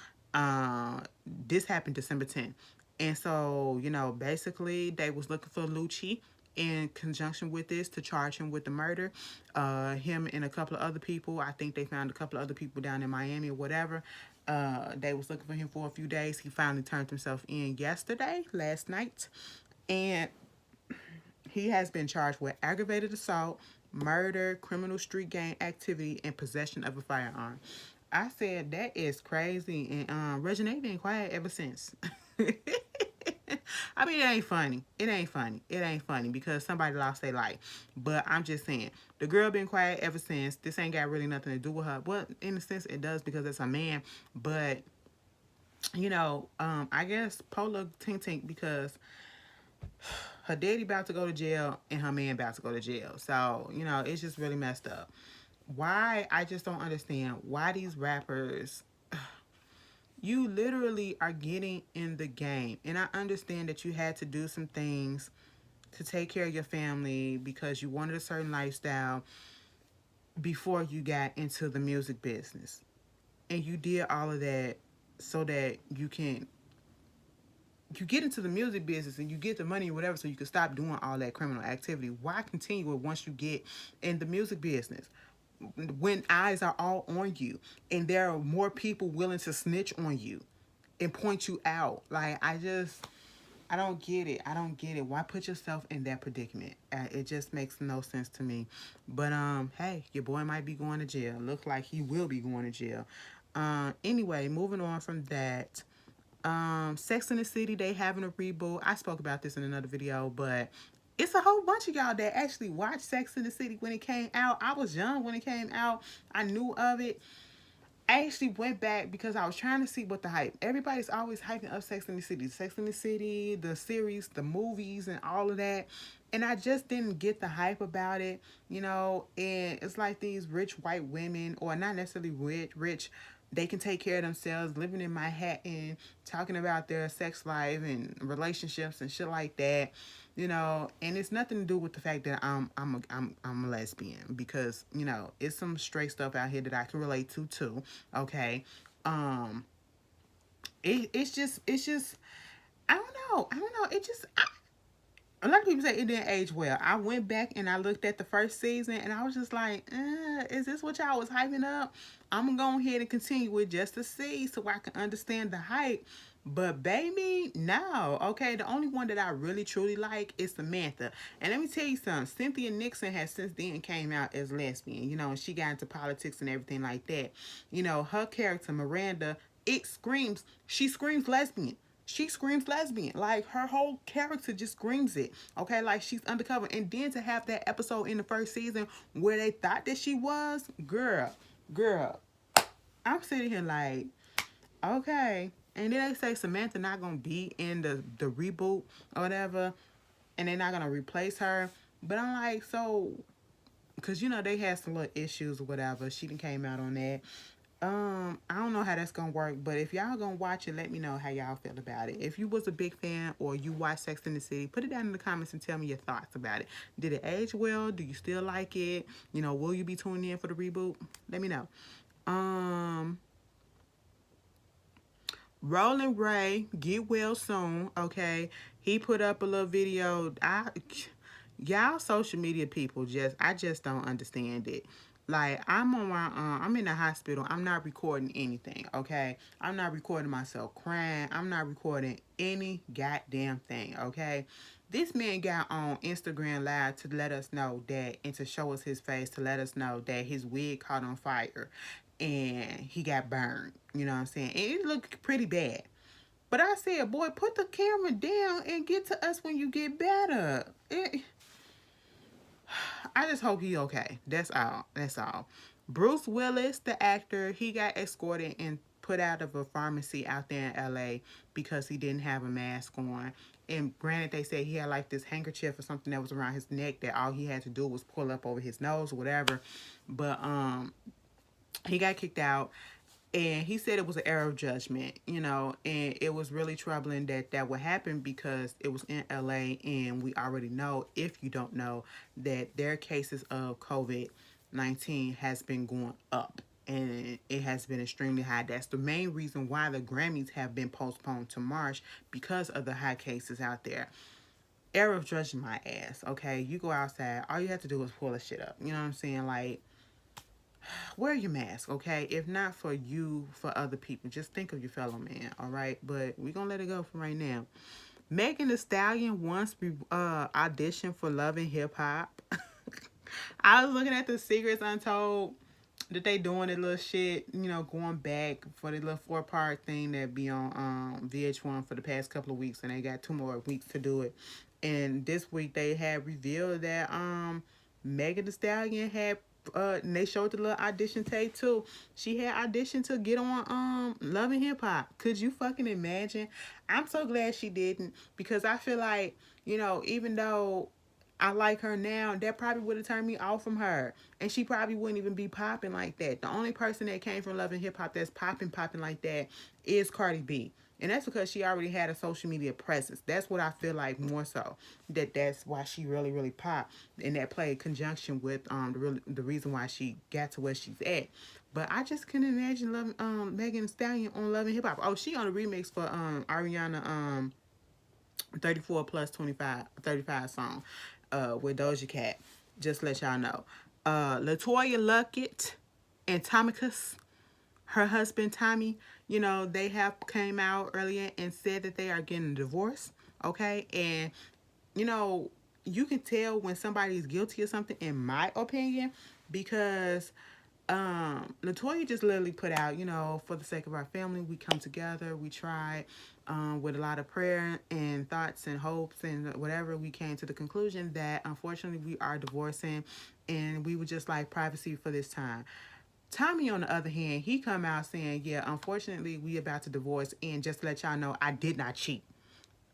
This happened December 10th. And so, basically they was looking for Lucci in conjunction with this to charge him with the murder. Him and a couple of other people. I think they found a couple of other people down in Miami or whatever. They was looking for him for a few days. He finally turned himself in last night. And he has been charged with aggravated assault, murder, criminal street gang activity, and possession of a firearm. I said, that is crazy. And Reginae been quiet ever since. I mean, it ain't funny. It ain't funny. It ain't funny because somebody lost their life. But I'm just saying, the girl been quiet ever since. This ain't got really nothing to do with her. Well, in a sense, it does because it's a man. But, I guess Pola Tink Tink because her daddy about to go to jail and her man about to go to jail. So, it's just really messed up. Why? I just don't understand why these rappers, you literally are getting in the game. And I understand that you had to do some things to take care of your family because you wanted a certain lifestyle before you got into the music business. And you did all of that so that you get into the music business and you get the money or whatever so you can stop doing all that criminal activity. Why continue it once you get in the music business? When eyes are all on you and there are more people willing to snitch on you and point you out. Like, I don't get it. I don't get it. Why put yourself in that predicament? It just makes no sense to me. But, hey, your boy might be going to jail. Looks like he will be going to jail. Anyway, moving on from that. Sex in the City, they having a reboot. I spoke about this in another video, but it's a whole bunch of y'all that actually watched Sex in the City when it came out. I was young when it came out. I knew of it. I actually went back because I was trying to see what the hype. Everybody's always hyping up Sex in the City. Sex in the City, the series, the movies, and all of that. And I just didn't get the hype about it, and it's like these rich white women, or not necessarily rich, they can take care of themselves, living in Manhattan, talking about their sex life and relationships and shit like that, and it's nothing to do with the fact that I'm a lesbian because, it's some straight stuff out here that I can relate to too, okay? It's just I don't know, it just a lot of people say it didn't age well. I went back and I looked at the first season and I was just like, is this what y'all was hyping up? I'm going to go ahead and continue it just to see so I can understand the hype. But baby, no. Okay, the only one that I really truly like is Samantha. And let me tell you something. Cynthia Nixon has since then came out as lesbian, and she got into politics and everything like that. Her character, Miranda, she screams lesbian. She screams lesbian. Like, her whole character just screams it. Okay, like she's undercover. And then to have that episode in the first season where they thought that she was, girl, I'm sitting here like, okay. And then they say Samantha not gonna be in the reboot or whatever, and they're not gonna replace her. But I'm like, so, because they had some little issues or whatever. She done came out on that. I don't know how that's gonna work, but if y'all gonna watch it, let me know how y'all feel about it. If you was a big fan or you watched Sex in the City, put it down in the comments and tell me your thoughts about it. Did it age well? Do you still like it? Will you be tuning in for the reboot? Let me know. Roland Ray, get well soon, okay? He put up a little video. Y'all social media people I just don't understand it. Like, I'm in the hospital. I'm not recording anything, okay? I'm not recording myself crying. I'm not recording any goddamn thing, okay? This man got on Instagram Live to let us know that, and to show us his face, to let us know that his wig caught on fire and he got burned. You know what I'm saying? And it looked pretty bad. But I said, boy, put the camera down and get to us when you get better. I just hope he okay. That's all. Bruce Willis, the actor, he got escorted and put out of a pharmacy out there in LA because he didn't have a mask on. And granted, they said he had like this handkerchief or something that was around his neck that all he had to do was pull up over his nose or whatever. But he got kicked out. And he said it was an error of judgment, and it was really troubling that that would happen because it was in LA, and we already know, if you don't know, that their cases of COVID-19 has been going up, and it has been extremely high. That's the main reason why the Grammys have been postponed to March, because of the high cases out there. Error of judgment, my ass, okay? You go outside, all you have to do is pull the shit up. You know what I'm saying? Like, wear your mask, okay? If not for you, for other people. Just think of your fellow man, all right? But we're going to let it go for right now. Megan Thee Stallion once auditioned for Love and Hip Hop. I was looking at the Secrets Untold that they doing that little shit, going back for the little 4-part thing that be on VH1 for the past couple of weeks, and they got 2 more weeks to do it. And this week they had revealed that Megan Thee Stallion had and they showed the little audition tape too. She had auditioned to get on Love and Hip Hop. Could you fucking imagine? I'm so glad she didn't, because I feel like, even though I like her now, that probably would have turned me off from her. And she probably wouldn't even be popping like that. The only person that came from Love and Hip Hop that's popping like that is Cardi B. And that's because she already had a social media presence. That's what I feel like more so. That's why she really, really popped. And that played conjunction with the reason why she got to where she's at. But I just couldn't imagine Megan Thee Stallion on Love and Hip Hop. Oh, she on a remix for Ariana 34 plus 25, 35 song with Doja Cat. Just let y'all know. LaToya Luckett and Tomicus, her husband Tommy, they have came out earlier and said that they are getting a divorce, okay? And, you can tell when somebody's guilty of something, in my opinion, because LaToya just literally put out, for the sake of our family, we come together, we tried with a lot of prayer and thoughts and hopes and whatever, we came to the conclusion that unfortunately we are divorcing, and we would just like privacy for this time. Tommy, on the other hand, he come out saying, yeah, unfortunately, we about to divorce, and just to let y'all know, I did not cheat.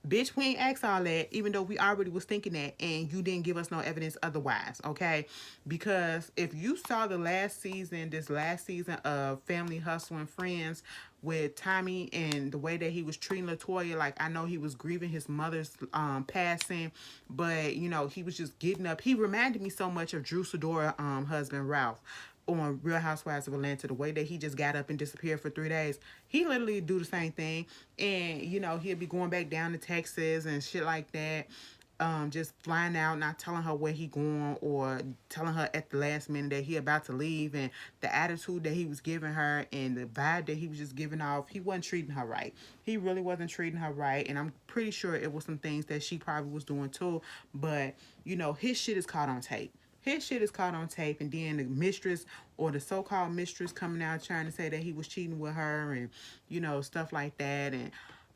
Bitch, we ain't asked all that, even though we already was thinking that, and you didn't give us no evidence otherwise, okay? Because if you saw this last season of Family Hustle and Friends with Tommy and the way that he was treating LaToya, like, I know he was grieving his mother's passing, but, he was just getting up. He reminded me so much of Drew Sidora husband, Ralph, on Real Housewives of Atlanta, the way that he just got up and disappeared for 3 days. He literally do the same thing. And, he'll be going back down to Texas and shit like that. Just flying out, not telling her where he going, or telling her at the last minute that he about to leave. And the attitude that he was giving her and the vibe that he was just giving off, he wasn't treating her right. He really wasn't treating her right. And I'm pretty sure it was some things that she probably was doing too. But, his shit is caught on tape. His shit is caught on tape, and then the mistress, or the so-called mistress, coming out trying to say that he was cheating with her and, stuff like that. And,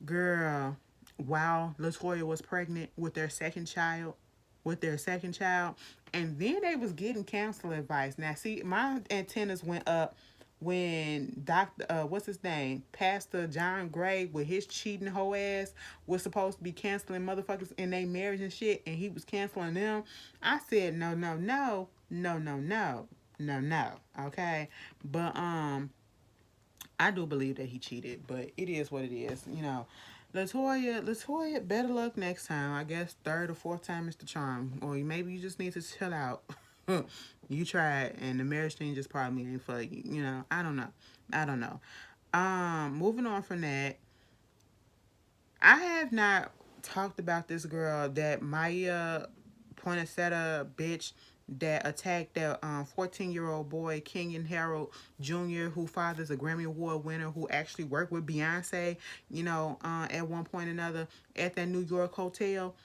girl, while LaToya was pregnant with their second child, and then they was getting counseling advice. Now, see, my antennas went up when what's his name, Pastor John Gray, with his cheating hoe ass, was supposed to be canceling motherfuckers in their marriage and shit, and he was canceling them. I said no, no, no, no, no, no, no, no. Okay, but I do believe that he cheated, but it is what it is, LaToya, better luck next time. I guess 3rd or 4th time is the charm, or maybe you just need to chill out. You tried, and the marriage thing just probably ain't for you. I don't know. Moving on from that, I have not talked about this girl, that Maya Poinsettia bitch that attacked that 14-year-old boy, Kenyon Harold Jr., who father's a Grammy Award winner, who actually worked with Beyonce, at one point or another at that New York hotel,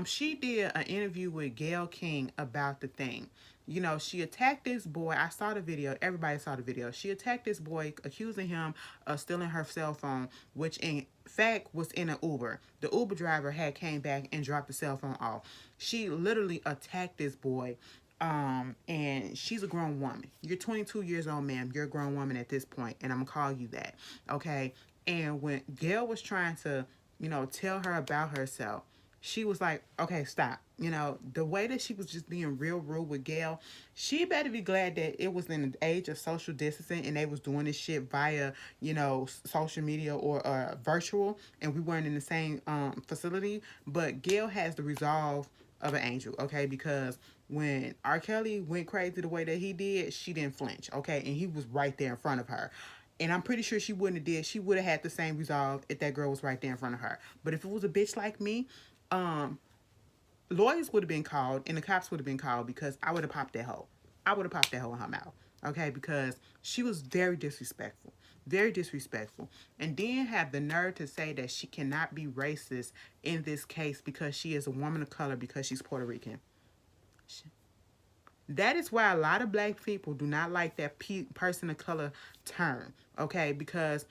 she did an interview with Gayle King about the thing. She attacked this boy. I saw the video. Everybody saw the video. She attacked this boy, accusing him of stealing her cell phone, which in fact was in an Uber. The Uber driver had came back and dropped the cell phone off. She literally attacked this boy. And she's a grown woman. You're 22 years old, ma'am. You're a grown woman at this point, and I'm gonna call you that. Okay? And when Gayle was trying to tell her about herself. She was like, okay, stop. The way that she was just being real rude with Gail, she better be glad that it was in the age of social distancing and they was doing this shit via, social media or virtual, and we weren't in the same facility. But Gail has the resolve of an angel, okay? Because when R. Kelly went crazy the way that he did, she didn't flinch, okay? And he was right there in front of her. And I'm pretty sure she wouldn't have did. She would have had the same resolve if that girl was right there in front of her. But if it was a bitch like me, um, lawyers would have been called and the cops would have been called because I would have popped that hoe. I would have popped that hoe in her mouth. Okay, because she was very disrespectful. Very disrespectful. And then have the nerve to say that she cannot be racist in this case because she is a woman of color because she's Puerto Rican. That is why a lot of black people do not like that person of color term, okay? Because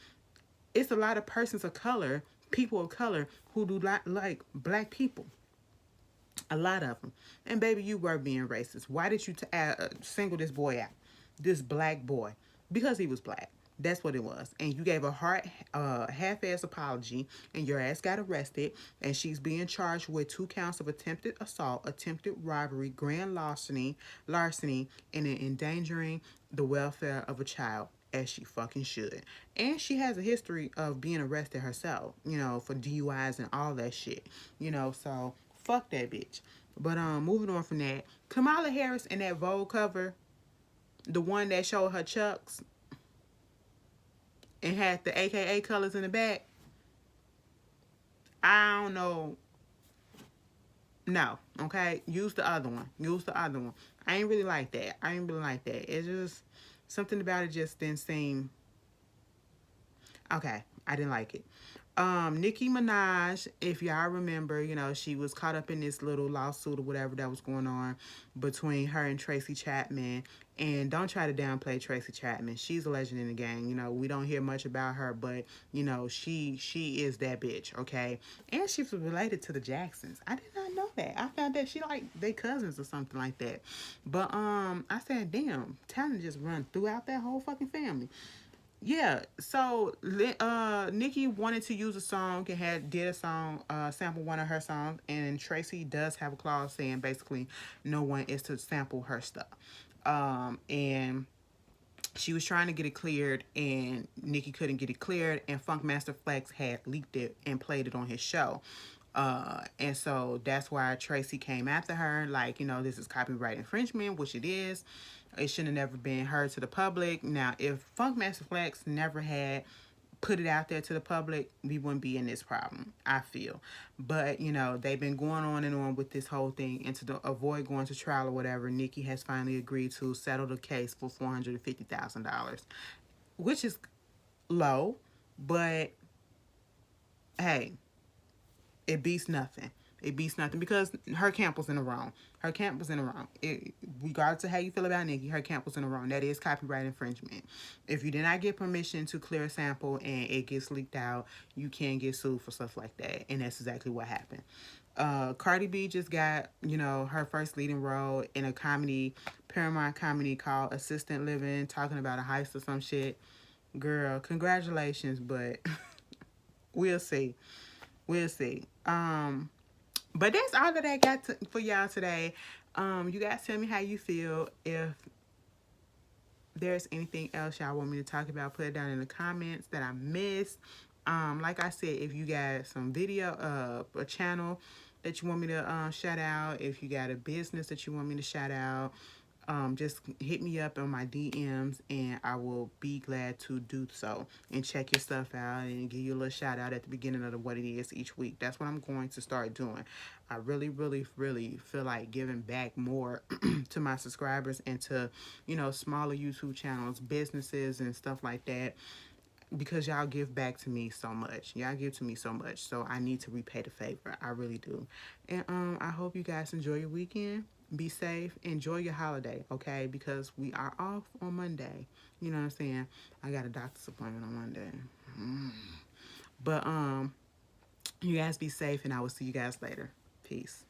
it's a lot of persons of color, people of color, who do not like black people. A lot of them. And baby, you were being racist. Why did you single this boy out? This black boy. Because he was black. That's what it was. And you gave a half-ass apology, and your ass got arrested, and she's being charged with 2 counts of attempted assault, attempted robbery, grand larceny, and endangering the welfare of a child, as she fucking should. And she has a history of being arrested herself, for DUIs and all that shit. So fuck that bitch. But moving on from that, Kamala Harris in that Vogue cover, the one that showed her chucks and had the AKA colors in the back. I don't know. No, okay? Use the other one. I ain't really like that. It's just something about it just didn't seem okay. I didn't like it. Nicki Minaj, if y'all remember, she was caught up in this little lawsuit or whatever that was going on between her and Tracy Chapman. And don't try to downplay Tracy Chapman. She's a legend in the game. We don't hear much about her, but she is that bitch, okay? And she was related to the Jacksons. I did not know that. I found that she like they cousins or something like that. But I said, damn, talent just run throughout that whole fucking family. Yeah, so Nicki wanted to use a song and did a song, sample one of her songs, and Tracy does have a clause saying basically no one is to sample her stuff. And she was trying to get it cleared, and Nicki couldn't get it cleared, and Funkmaster Flex had leaked it and played it on his show. And so that's why Tracy came after her, like, this is copyright infringement, which it is. It shouldn't have never been heard to the public. Now, if Funkmaster Flex never had put it out there to the public, we wouldn't be in this problem, I feel. But, they've been going on and on with this whole thing, and to avoid going to trial or whatever, Nicki has finally agreed to settle the case for $450,000, which is low, but hey, it beats nothing. Because her camp was in the wrong. Regardless of how you feel about Nicki, her camp was in the wrong. That is copyright infringement. If you did not get permission to clear a sample and it gets leaked out, you can get sued for stuff like that. And that's exactly what happened. Cardi B just got, her first leading role in a Paramount comedy called Assistant Living, talking about a heist or some shit. Girl, congratulations, but we'll see. But that's all that I got for y'all today. You guys tell me how you feel. If there's anything else y'all want me to talk about, put it down in the comments that I missed. Like I said, if you got some video, a channel that you want me to shout out, if you got a business that you want me to shout out, just hit me up on my DMs and I will be glad to do so and check your stuff out and give you a little shout out at the beginning of what it is each week. That's what I'm going to start doing. I really, really, really feel like giving back more to my subscribers and to, smaller YouTube channels, businesses and stuff like that, because y'all give back to me so much. So I need to repay the favor. I really do. And I hope you guys enjoy your weekend. Be safe. Enjoy your holiday, okay? Because we are off on Monday. You know what I'm saying? I got a doctor's appointment on Monday. But you guys be safe, and I will see you guys later. Peace.